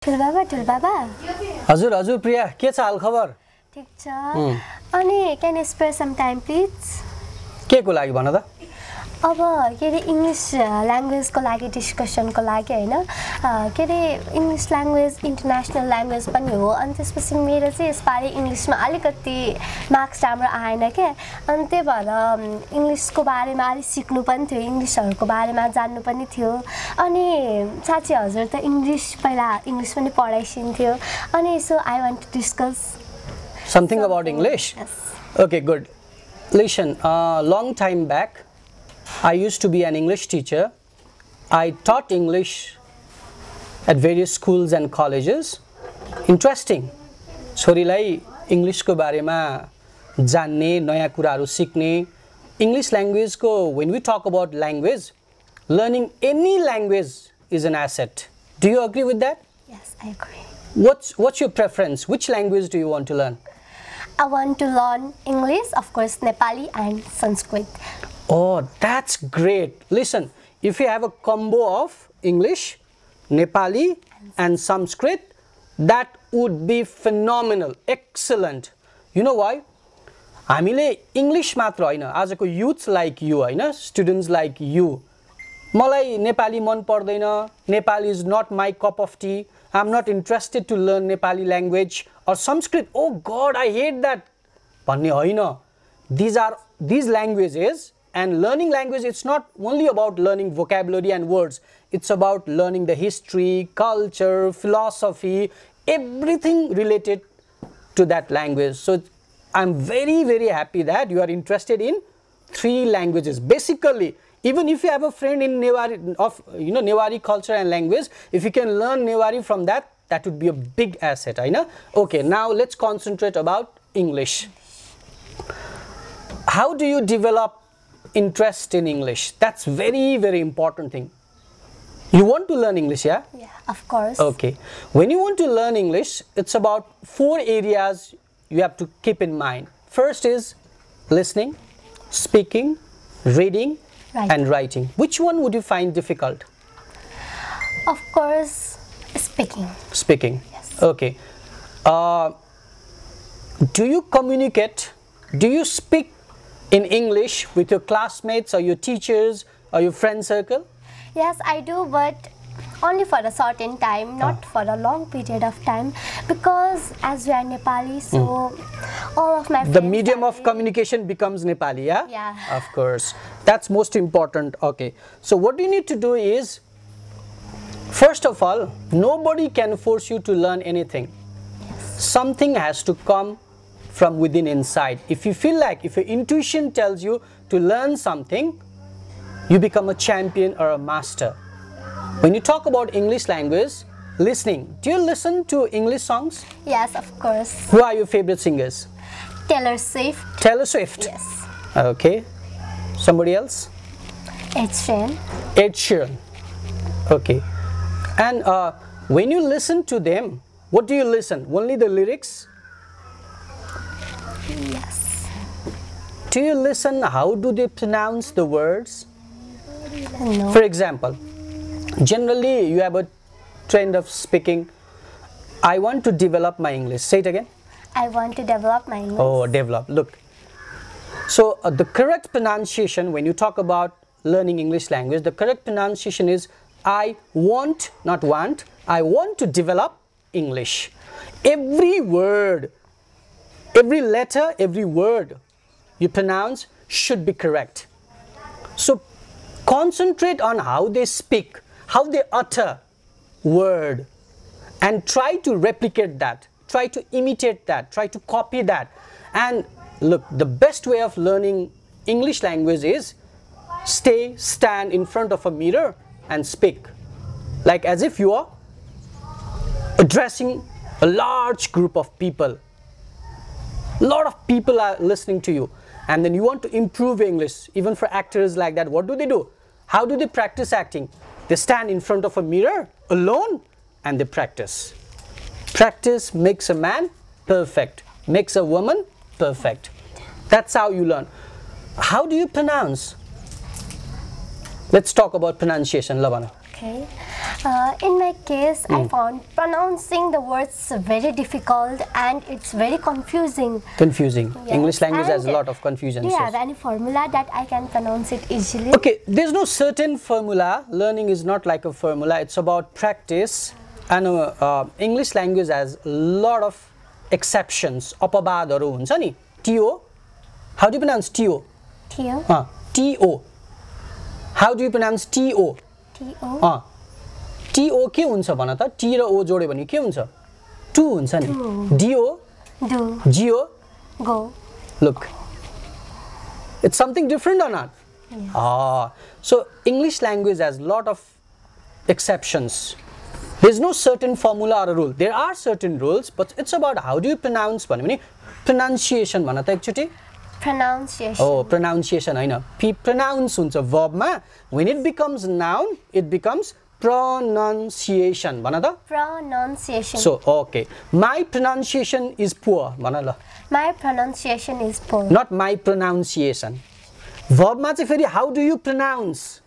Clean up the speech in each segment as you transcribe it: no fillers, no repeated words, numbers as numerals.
ठुलबाबा हजुर हजुर प्रिया के छ हाल खबर ठीक छ अनि can you spare some time please के को लागि भन त अब के रे इंग्लिश ल्याङ्ग्वेज को लागि डिस्कसन को लागि हैन के रे इंग्लिश ल्याङ्ग्वेज इन्टरनेशनल ल्याङ्ग्वेज पनि हो अनि त्यसपछि मेरो चाहिँ यसपालि इंग्लिशमा अलिकति मार्क्स राम्रो आएन के अनि त्यही भएर इंग्लिशको बारेमा अलि सिक्नु पनि थियो इंग्लिशहरुको बारेमा जान्नु पनि थियो अनि साथी हजुर त इंग्लिश पहिला इंग्लिश पनि पढाइसिन्थ्यो अनि so I want to discuss something about English. Yes. Okay, good. Listen, long time back I used to be an English teacher. I taught English at various schools and colleges. Interesting. छोरीलाई English को बारेमा जान्ने नयाँ कुराहरु सिक्ने English language को when we talk about language learning any language is an asset. Do you agree with that? Yes, I agree. What's your preference? Which language do you want to learn? I want to learn English, of course, Nepali and Sanskrit. Oh, that's great. Listen, if you have a combo of English, Nepali and Sanskrit, that would be phenomenal, excellent. You know why? हामीले English मात्र हैन आजको youths like you हैन students like you मलाई नेपाली मन पर्दैन Nepali is not my cup of tea. I'm not interested to learn Nepali language or Sanskrit. Oh God, I hate that. भन्ने हैन. These languages and learning language, it's not only about learning vocabulary and words. It's about learning the history, culture, philosophy, everything related to that language. So I'm very, very happy that you are interested in 3 languages. Basically, even if you have a friend in Newari of Newari culture and language, if you can learn Newari from that, that would be a big asset. I know. Okay, now let's concentrate about English. How do you develop interest in English? That's very, very important thing. You want to learn English, yeah? Yeah, of course. Okay. When you want to learn English, it's about 4 areas you have to keep in mind. First is listening, speaking, reading, and writing. Which one would you find difficult? Of course, speaking. Speaking. Yes. Okay. Do you communicate? Do you speak in English with your classmates or your teachers or your friend circle? Yes, I do, but only for a certain time, not for a long period of time, because as we are Nepali, so all of my friends... The medium of communication becomes Nepali, yeah? Yeah. Of course. That's most important. Okay. So what you need to do is, first of all, nobody can force you to learn anything. Yes. Something has to come from within inside. If you feel like, if your intuition tells you to learn something, you become a champion or a master. When you talk about English language, listening, do you listen to English songs? Yes, of course. Who are your favorite singers? Taylor Swift. Taylor Swift? Yes. Okay. Somebody else? Ed Sheeran. Ed Sheeran. Okay. And when you listen to them, what do you listen? Only the lyrics? Yes. Do you listen how do they pronounce the words? No. For example, generally you have a trend of speaking, I want to develop my English. Say it again. I want to develop my English. Oh, develop. Look. So the correct pronunciation when you talk about learning English language, the correct pronunciation is I want, not want, I want to develop English. Every word, every letter, every word you pronounce should be correct. So concentrate on how they speak, how they utter word, and try to replicate that, try to imitate that, try to copy that. And look, the best way of learning English language is stand in front of a mirror and speak, like as if you are addressing a large group of people. A lot of people are listening to you, and then you want to improve English. Even for actors like that, what do? How do they practice acting? They stand in front of a mirror alone and they practice. Practice makes a man perfect, makes a woman perfect. That's how you learn. How do you pronounce? Let's talk about pronunciation, Lavana. Okay. In my case, I found pronouncing the words very difficult and it's very confusing. Confusing. Yes. English language has a And lot of confusion. Do you have any formula that I can pronounce it easily? Okay, there's no certain formula. Learning is not like a formula. It's about practice. And English language has a lot of exceptions. अपवादहरु हुन्छ नि. T-O. How do you pronounce T-O? T-O. T-O. How do you pronounce T-O? T-O. T-O के हुन्छ भन त? T र O जोड्यो भने के हुन्छ? टु हुन्छ नि. D-O. Do. G-O. Go. Look. It's something different or not? Yes. So English language has a lot of exceptions. There's no certain formula or a rule. There are certain rules, but it's about how do you pronounce भन्यो भने pronunciation भन त एकचोटी. Pronunciation. Oh, pronunciation हैन. Pronounce हुन्छ verb मा. When it becomes noun, it becomes pronunciation भन त. Pronunciation. So, okay. My pronunciation is poor भन ल. My pronunciation is poor. Not my pronunciation. Verb मा चाहिँ फेरि how do you pronounce?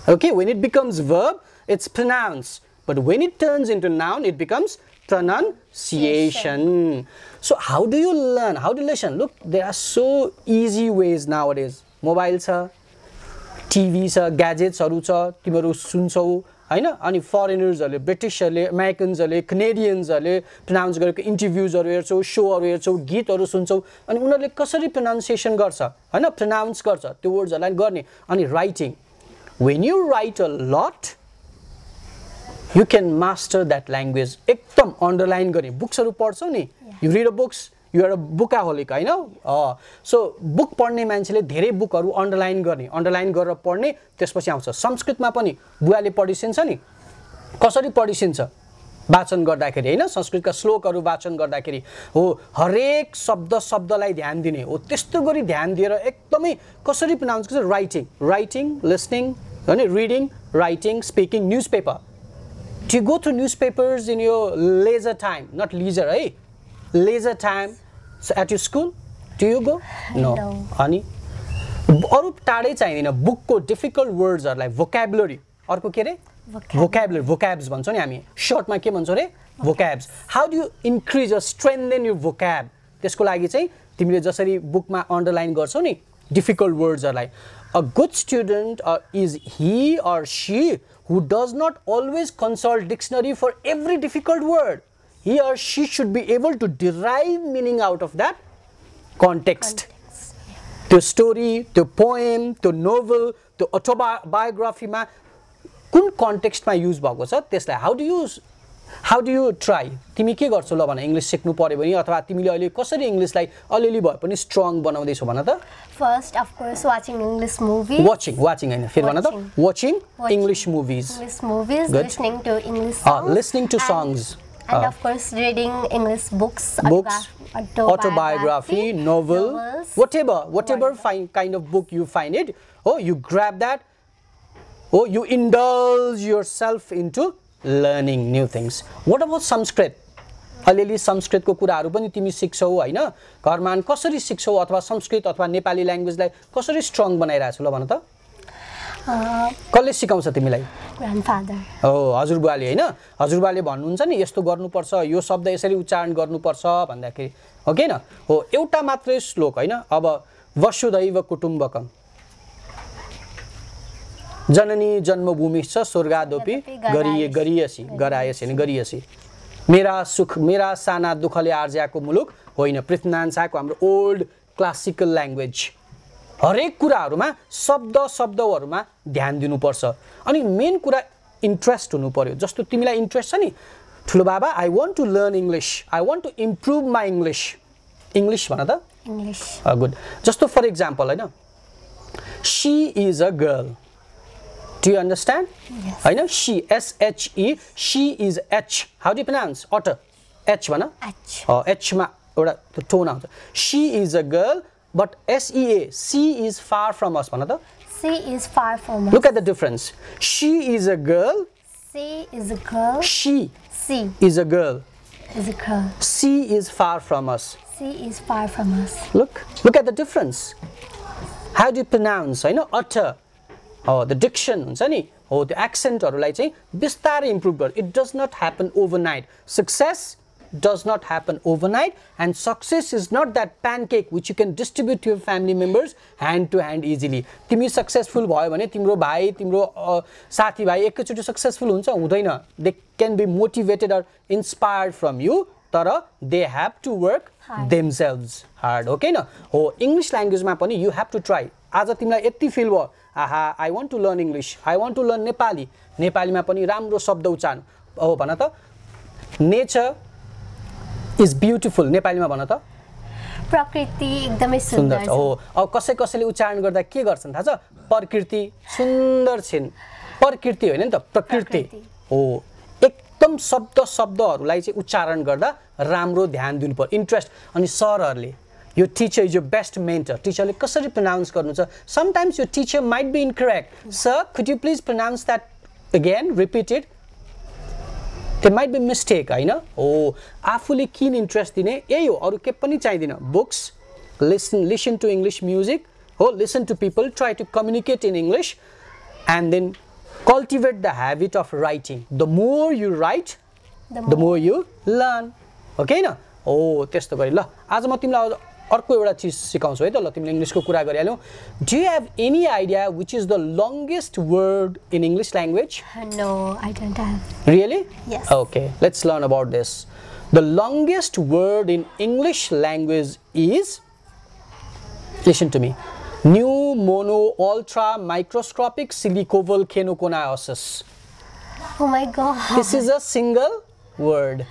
Okay, when it becomes verb, it's pronounce. But when it turns into noun, it becomes pronunciation. So how do you learn? How do you listen? Look, there are so easy ways nowadays. Mobile छ, TV छ, gadgets हरु छ, तिमीहरु सुन्छौ हैन? अनि foreigners हरुले, British हरुले, Americans हरुले, Canadians हरुले pronounce गरेको interviews हरु हेर्छौ, show हरु हेर्छौ, गीतहरु सुन्छौ अनि उनीहरुले कसरी pronunciation गर्छ हैन? Pronounce गर्छ त्यो words हरुलाई गर्ने. अनि writing. When you write a lot, you can master that language. एकदम underline गर्ने. Books हरु पढ्छौ नि. You read a books, you are a bookaholic, हैन? So book पढ्ने मान्छेले धेरै book हरु underline गर्ने. Underline गरेर पढ्ने त्यसपछि आउँछ. संस्कृतमा पनि बुवाले पढिसिन्छ नि. कसरी पढिसिन्छ? वाचन गर्दाखेरि हैन? संस्कृतका श्लोकहरु वाचन गर्दाखेरि हो हरेक शब्दलाई ध्यान दिने. हो त्यस्तो गरी ध्यान दिएर एकदमै कसरी pronounce गर्छ? Writing, listening, हैन? Reading, writing, speaking, newspaper. Do you go through newspapers in your leisure time? Not leisure, eh? Leisure time. So at your school? Do you go? No. Ani? अरु टाढै चाहिदैन. Book को difficult words are like vocabulary. अर्को के रे? Vocabulary. Vocabs भन्छौ नि हामी. Short मा के भन्छौ रे? Vocabs. How do you increase or strengthen your vocab? त्यसको लागि चाहिँ तिमीले जसरी book मा underline गर्छौ नि difficult words are like a good student is he or she who does not always consult dictionary for every difficult word. He or she should be able to derive meaning out of that context. The story, the poem, the novel, the autobiography ma कुन context मा use भएको छ त्यसलाई how do you try? तिमी के गर्छौ ल भन इंग्लिश सिक्नु पर्यो भने अथवा तिमीले अहिले कसरी इंग्लिशलाई अलिअलि भए पनि स्ट्रङ बनाउँदैछौ भन त? First, of course, watching English movies. Watching हैन फेरि भन त? Watching English movies. English movies, Good. listening to English songs. Listening to songs. And of course, reading English books. Autobiography, novels. Whatever kind of book you find it. Oh, you grab that. Oh, you indulge yourself into learning new things. What about Sanskrit? अलिअलि संस्कृतको कुराहरु पनि तिमी सिक्छौ हैन? घरमा कसरी सिक्छौ अथवा संस्कृत अथवा नेपाली ल्याङ्ग्वेजलाई कसरी स्ट्रङ बनाइराछौ ल भन त? कसले सिकाउँछ तिमीलाई? Grandfather. Oh, हजुरबुवाले हैन? हजुरबुवाले भन्नुहुन्छ नि यस्तो गर्नुपर्छ, यो शब्द यसरी उच्चारण गर्नुपर्छ भन्दाखेरि हो के न? हो एउटा मात्रै श्लोक हैन? अब वसुधैव कुटुम्बकम जननी जन्मभूमिश्च स्वर्गादपि गरियसी मेरा सुख मेरा साना दुखले आर्ज्याको मुलुक होइन पृथ्वीनारायण शाहको हाम्रो ओल्ड क्लासिकल ल्याङ्ग्वेज हरेक कुराहरुमा शब्दहरुमा ध्यान दिनुपर्छ अनि मेन कुरा इन्ट्रेस्ट हुनु पर्यो जस्तो तिमीलाई इन्ट्रेस्ट छ नि ठुलो बाबा I want to learn English I want to improve my English भन त इंग्लिश गुड जस्तो फर एक्जाम्पल हैन she is a girl Do you understand? Yes. I know she, S-H-E, she is H. How do you pronounce? Otter. H, mana? H. H ma, the tone out. She is a girl, but S-E-A, she is far from us, mana? She is far from us. Look at the difference. She is a girl. She is a girl. She is a girl. Is a girl. She is far from us. She is far from us. Look at the difference. How do you pronounce? I know utter. Oh, the diction हुन्छ नि हो त्यो एक्सेन्टहरुलाई चाहिँ बिस्तारै improve गर it does not happen overnight success does not happen overnight and success is not that pancake which you can distribute to your family members hand to hand easily तिमी successful भयो भने तिम्रो भाइ तिम्रो साथी भाइ एकैचोटी सक्सेसफुल हुन्छ हुँदैन they can be motivated or inspired from you तर they have to work themselves hard okay न हो इंग्लिश ल्याङ्ग्वेज मा पनि you have to try आज तिमीलाई यति फिल भयो आहा I want to learn English I want to learn Nepali नेपालीमा पनि राम्रो शब्द उच्चारण हो भन त nature is beautiful नेपालीमा भन त प्रकृति एकदमै सुन्दर छ हो अब कसैले उच्चारण गर्दा के गर्छन् थाहा छ प्रकृति सुन्दर छिन् प्रकृति हैन नि त प्रकृति हो एकदम शब्दहरुलाई चाहिँ उच्चारण गर्दा राम्रो ध्यान दिनु पर्छ इन्ट्रेस्ट अनि सरहरुले your teacher is your best mentor टिचरले कसरी प्रोनाउन्स गर्नु छ sometimes your teacher might be incorrect sir could you please pronounce that again repeat it there might be mistake हैन हो आफुले किन इन्ट्रेस्ट दिने यही हो अरु के पनि चाहिदैन books listen to English music हो listen to people try to communicate in English and then cultivate the habit of writing the more you write the more you learn okay न हो त्यस्तो गरी ल आज म तिमीलाई अर्को एउटा चीज सिकाउँछु है त ल तिमीले इंग्लिशको कुरा गरिहाल्यौ do you have any idea which is the longest word in English language no I don't have really yes okay let's learn about this the longest word in English language is listen to me new mono ultra microscopic silicovolcanoconiosis oh my god this is a single word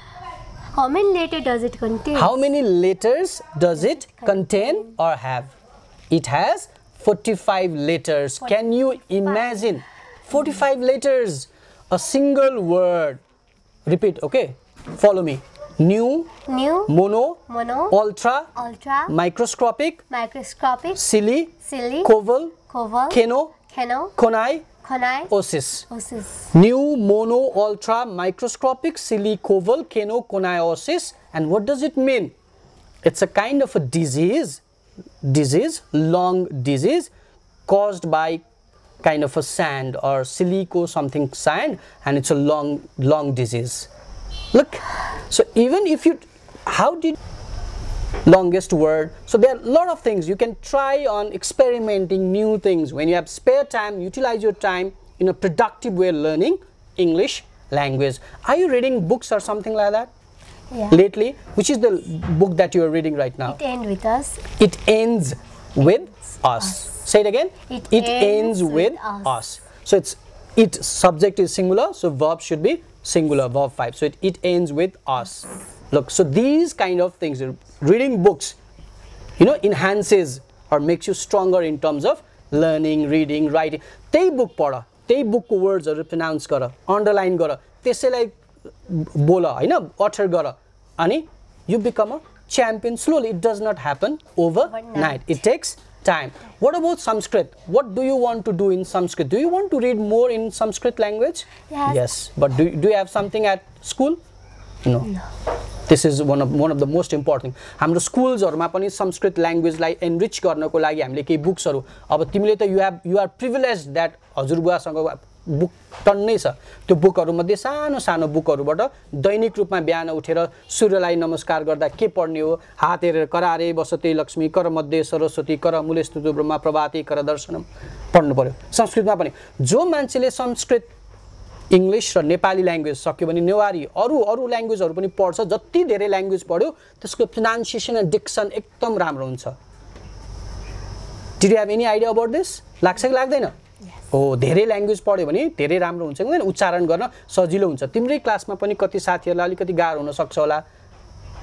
how many letters does it contain how many letters does it contain or have it has 45 letters 45. Can you imagine 45 letters a single word repeat okay follow me new mono ultra microscopic silly coval coniosis new mono ultra microscopic silly coval coniosis and what does it mean it's a kind of a disease long disease caused by kind of a sand or silico something sand and it's a long disease look so even if you how did longest word so there are a lot of things you can try on experimenting new things when you have spare time utilize your time in a productive way learning English language are you reading books or something like that lately which is the book that you are reading right now it ends with us it ends with us say it again it ends with us so it subject is singular so verb should be singular verb 5 so it ends with us look so these kind of things reading books you know enhances or makes you stronger in terms of learning reading writing त्यही book पढ त्यही बुकको वर्ड्सहरु pronounce गर underline गर त्यसैलाई बोल हैन author गर अनि you become a champion slowly it does not happen overnight it takes time what about Sanskrit what do you want to do in Sanskrit do you want to read more in Sanskrit language yes but do you have something at school no this is one of the most important हाम्रो स्कुल्सहरुमा पनि संस्कृत ल्याङ्ग्वेजलाई enrich गर्नको लागि हामीले केही बुक्सहरु अब तिमीले त you are privileged that हजुरबुवासँग बुक टन्नै छ त्यो बुकहरु मध्ये सानो सानो बुकहरुबाट दैनिक रूपमा बिहान उठेर सूर्यलाई नमस्कार गर्दा के पढ्ने हो हात हेरेर करारे बसते लक्ष्मी कर मध्ये सरस्वती कर मूलेस्तुतो ब्रह्मा प्रभाते कर दर्शनम पढ्नु पर्यो संस्कृतमा पनि जो मान्छेले संस्कृत इंग्लिश र नेपाली ल्याङ्ग्वेज सक्यो भने नेवारी अरु ल्याङ्ग्वेजहरु पनि पढ्छ जति धेरै ल्याङ्ग्वेज पढ्यो त्यसको प्रोनाउन्सिएसन एन्ड डिक्सन एकदम राम्रो हुन्छ Did you have any idea about this लाग्छ कि लाग्दैन हो धेरै ल्याङ्ग्वेज पढ्यो भने धेरै राम्रो हुन्छ हैन उच्चारण गर्न सजिलो हुन्छ तिम्रै क्लासमा पनि कति साथीहरुलाई अलिकति गाह्रो हुन सक्छ होला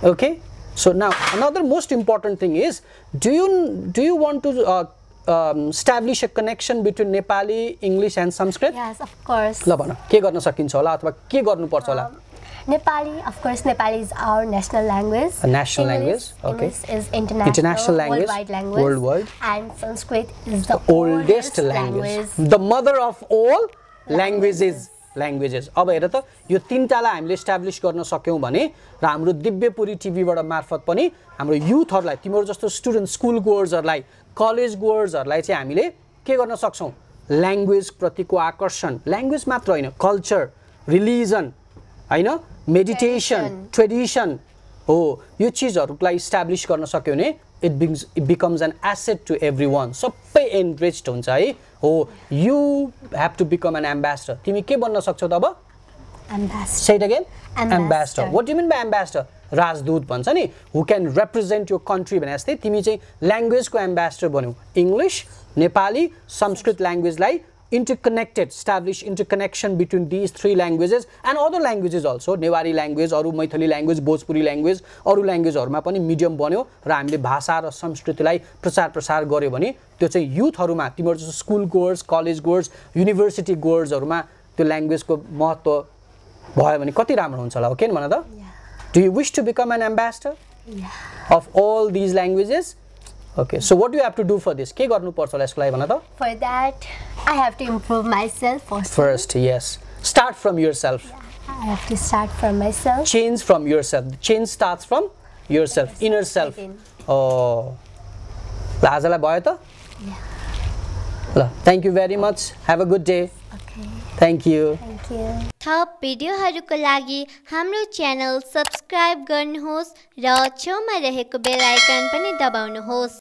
okay so now another most important thing is do you want to establish a connection between Nepali English and Sanskrit yes of course ल भन के गर्न सकिन्छ होला अथवा के गर्नु पर्छ होला Nepali of course Nepali is our national language a national language okay English is international language worldwide and Sanskrit is the oldest language the mother of all languages अब हेर त यो तीनटालाई हामीले एस्टाब्लिश गर्न सक्यौं भने र हाम्रो दिव्यपुरी टिभी बाट मार्फत पनि हाम्रो युथहरुलाई तिम्रो जस्तो स्टुडेन्ट स्कुल गोअर्सहरुलाई कलेज गोअर्सहरुलाई चाहिँ हामीले के गर्न सक्छौं ल्याङ्ग्वेज प्रतिको आकर्षण ल्याङ्ग्वेज मात्र होइन कल्चर रिलिजन हैन मेडिटेसन ट्रेडिसन हो यो चीजहरुलाई इस्टाब्लिश गर्न सक्यो भने it becomes an asset to everyone सबै enriched हुन्छ है हो you have to become an ambassador तिमी के बन्न सक्छौ तब ambassador say it again ambassador what do you mean by ambassador राजदूत भन्छ नि who can represent your country भने जस्तै तिमी चाहिँ ल्याङ्ग्वेज को ambassador बन्यौ इंग्लिश नेपाली संस्कृत ल्याङ्ग्वेज लाई interconnected establish interconnection between these three languages and other languages also Newari language अरु मैथिली ल्याङ्ग्वेज भोजपुरी ल्याङ्ग्वेज अरु ल्याङ्ग्वेजहरुमा पनि मिडियम बन्यो र हामीले भाषा र संस्कृतिलाई प्रचार प्रसार गर्यो भने त्यो चाहिँ युथहरुमा तिम्रो जस्तो school goers college goers university गोर्सहरुमा त्यो ल्याङ्ग्वेजको महत्व भयो भने कति राम्रो हुन्छ होला हो के भन त do you wish to become an ambassador of all these languages okay so what do you have to do for this के गर्नु पर्छ होला यसको लागि भन त for that I have to improve myself first yes start from yourself I have to start from myself change from yourself change starts from yourself inner self oh ल आजलाई भयो त ल thank you very much have a good day okay thank you थप भिडियोहरुको लागि हाम्रो channel subscribe गर्नुहोस् र छेउमा रहेको बेल आइकन पनि दबाउनुहोस्